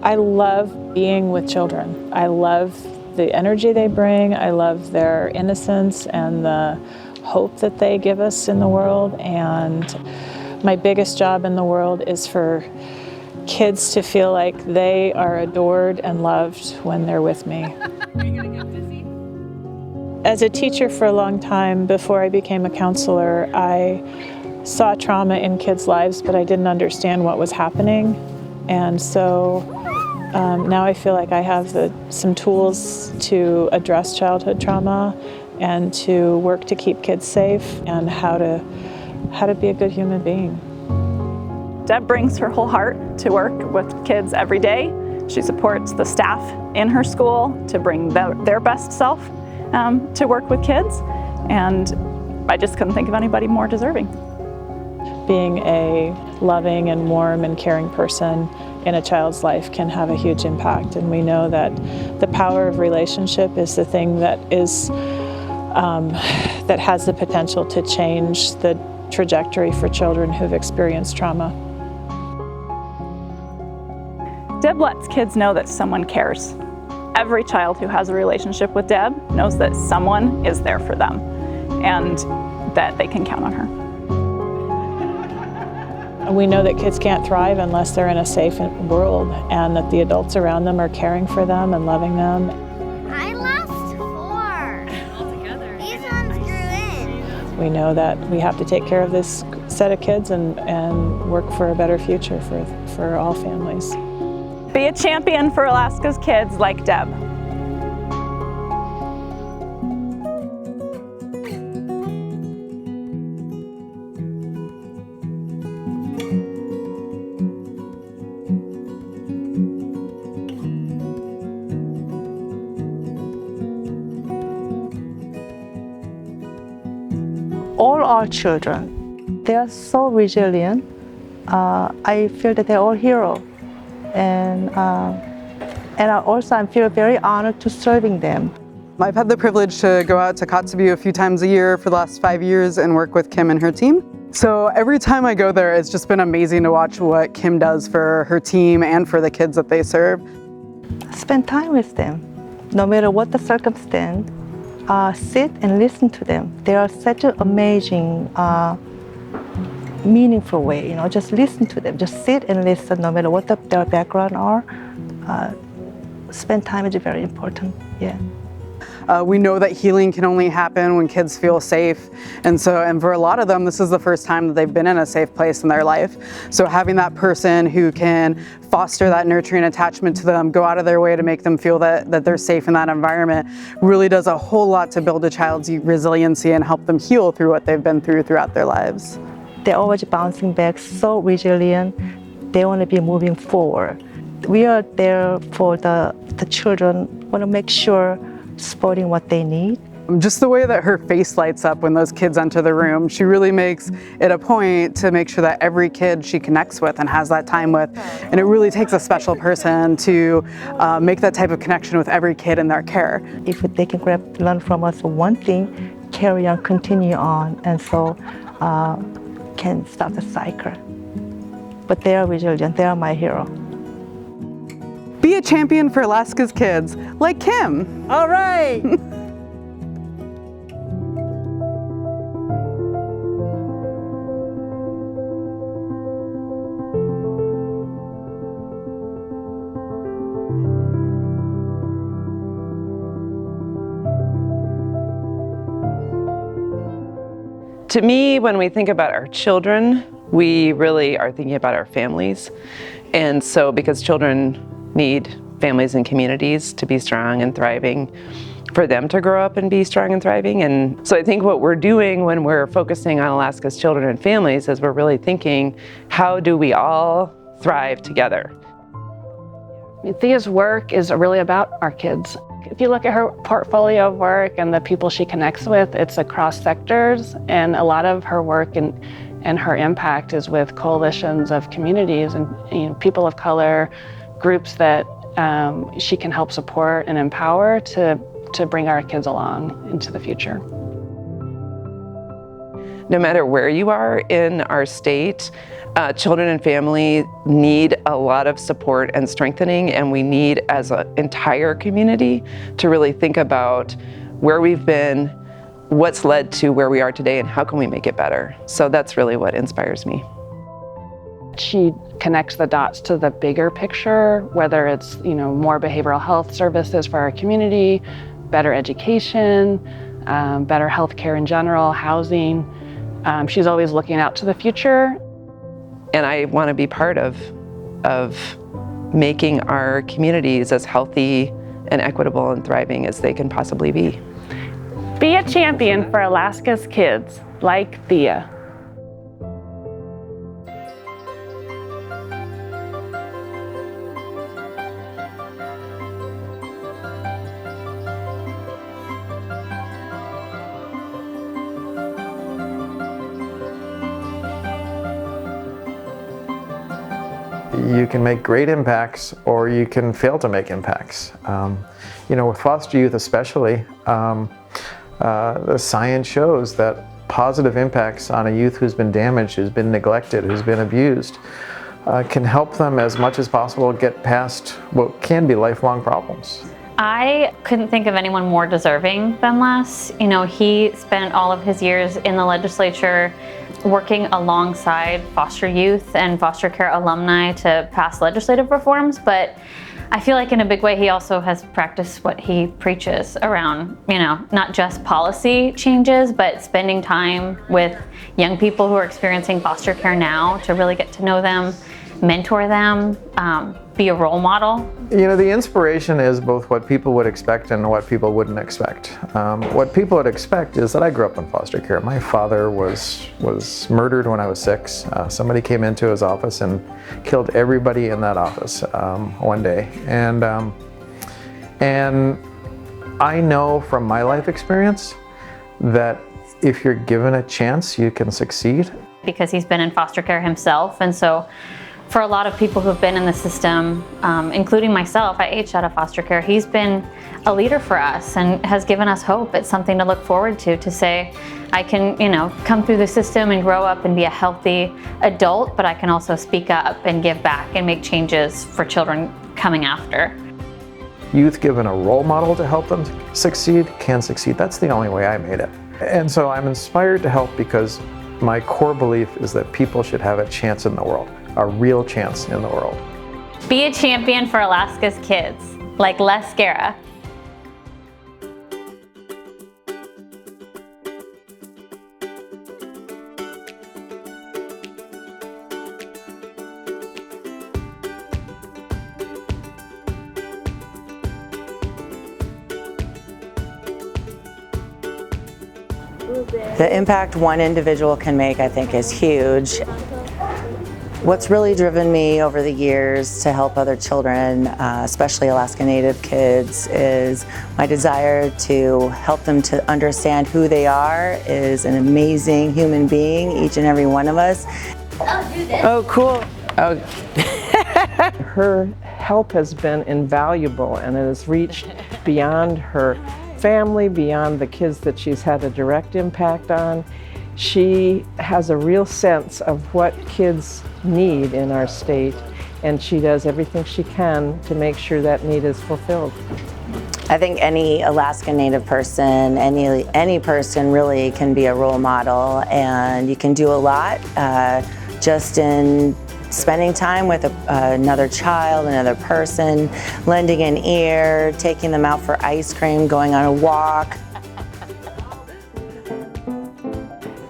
I love being with children. I love the energy they bring. I love their innocence and the hope that they give us in the world. And my biggest job in the world is for kids to feel like they are adored and loved when they're with me. Are you gonna get busy? As a teacher for a long time, before I became a counselor, I saw trauma in kids' lives, but I didn't understand what was happening. And so now I feel like I have some tools to address childhood trauma and to work to keep kids safe and how to be a good human being. Deb brings her whole heart to work with kids every day. She supports the staff in her school to bring their best self to work with kids, and I just couldn't think of anybody more deserving. Being a loving and warm and caring person in a child's life can have a huge impact, and we know that the power of relationship is the thing that has the potential to change the trajectory for children who've experienced trauma. Deb lets kids know that someone cares. Every child who has a relationship with Deb knows that someone is there for them and that they can count on her. We know that kids can't thrive unless they're in a safe world and that the adults around them are caring for them and loving them. I lost 4. All together. These ones grew in. We know that we have to take care of this set of kids and work for a better future for all families. Be a champion for Alaska's kids like Deb. All our children, they are so resilient. I feel that they're all heroes. And I feel very honored to serving them. I've had the privilege to go out to Kotzebue a few times a year for the last 5 years and work with Kim and her team. So every time I go there, it's just been amazing to watch what Kim does for her team and for the kids that they serve. Spend time with them, no matter what the circumstance. Sit and listen to them. They are such an amazing, meaningful way. Just listen to them. Just sit and listen, no matter what their background are. Spend time is very important. Yeah. We know that healing can only happen when kids feel safe, and for a lot of them, this is the first time that they've been in a safe place in their life. So having that person who can foster that nurturing attachment to them, go out of their way to make them feel that they're safe in that environment, really does a whole lot to build a child's resiliency and help them heal through what they've been through throughout their lives. They're always bouncing back, so resilient. They want to be moving forward. We are there for the children, want to make sure supporting what they need. Just the way that her face lights up when those kids enter the room, she really makes it a point to make sure that every kid she connects with and has that time with, and it really takes a special person to make that type of connection with every kid in their care. If they can learn from us one thing, carry on, continue on, and so can stop the cycle. But they are resilient, they are my hero. Be a champion for Alaska's kids, like Kim. All right. To me, when we think about our children, we really are thinking about our families. And so because children need families and communities to be strong and thriving, for them to grow up and be strong and thriving. And so I think what we're doing when we're focusing on Alaska's children and families is we're really thinking, how do we all thrive together? Thea's work is really about our kids. If you look at her portfolio of work and the people she connects with, it's across sectors, and a lot of her work and her impact is with coalitions of communities and people of color, groups that she can help support and empower to bring our kids along into the future. no matter where you are in our state, children and family need a lot of support and strengthening, and we need, as an entire community, to really think about where we've been, what's led to where we are today, and how can we make it better. So that's really what inspires me. She connects the dots to the bigger picture, whether it's, more behavioral health services for our community, better education, better health care in general, housing. She's always looking out to the future. And I want to be part of making our communities as healthy and equitable and thriving as they can possibly be. Be a champion for Alaska's kids, like Thea. You can make great impacts, or you can fail to make impacts. With foster youth especially, the science shows that positive impacts on a youth who's been damaged, who's been neglected, who's been abused, can help them as much as possible get past what can be lifelong problems. I couldn't think of anyone more deserving than Les. He spent all of his years in the legislature working alongside foster youth and foster care alumni to pass legislative reforms, but I feel like in a big way he also has practiced what he preaches around, not just policy changes, but spending time with young people who are experiencing foster care now to really get to know them, mentor them, be a role model. The inspiration is both what people would expect and what people wouldn't expect. What people would expect is that I grew up in foster care. My father was murdered when I was 6. Somebody came into his office and killed everybody in that office one day. And I know from my life experience that if you're given a chance, you can succeed. Because he's been in foster care himself, and so for a lot of people who've been in the system, including myself, I aged out of foster care, he's been a leader for us and has given us hope. It's something to look forward to say, I can, come through the system and grow up and be a healthy adult, but I can also speak up and give back and make changes for children coming after. Youth given a role model to help them succeed can succeed. That's the only way I made it. And so I'm inspired to help because my core belief is that people should have a chance in the world. A real chance in the world. Be a champion for Alaska's kids, like Les Guerra. The impact one individual can make, I think, is huge. What's really driven me over the years to help other children, especially Alaska Native kids, is my desire to help them to understand who they are as an amazing human being, each and every one of us. Oh, cool. Oh. Her help has been invaluable, and it has reached beyond her family, beyond the kids that she's had a direct impact on. She has a real sense of what kids need in our state, and she does everything she can to make sure that need is fulfilled. I think any Alaska Native person, any person really can be a role model, and you can do a lot just in spending time with another child, another person, lending an ear, taking them out for ice cream, going on a walk.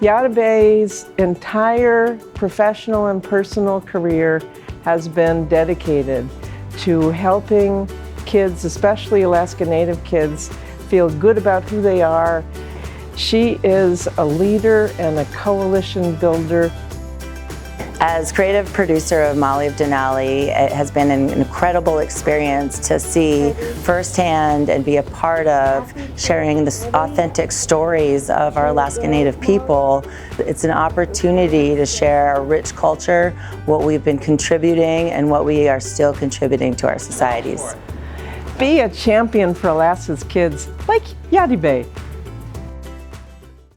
Yadabe's entire professional and personal career has been dedicated to helping kids, especially Alaska Native kids, feel good about who they are. She is a leader and a coalition builder. As creative producer of Molly of Denali, it has been an incredible experience to see firsthand and be a part of sharing the authentic stories of our Alaska Native people. It's an opportunity to share our rich culture, what we've been contributing, and what we are still contributing to our societies. Be a champion for Alaska's kids, like Yadibe.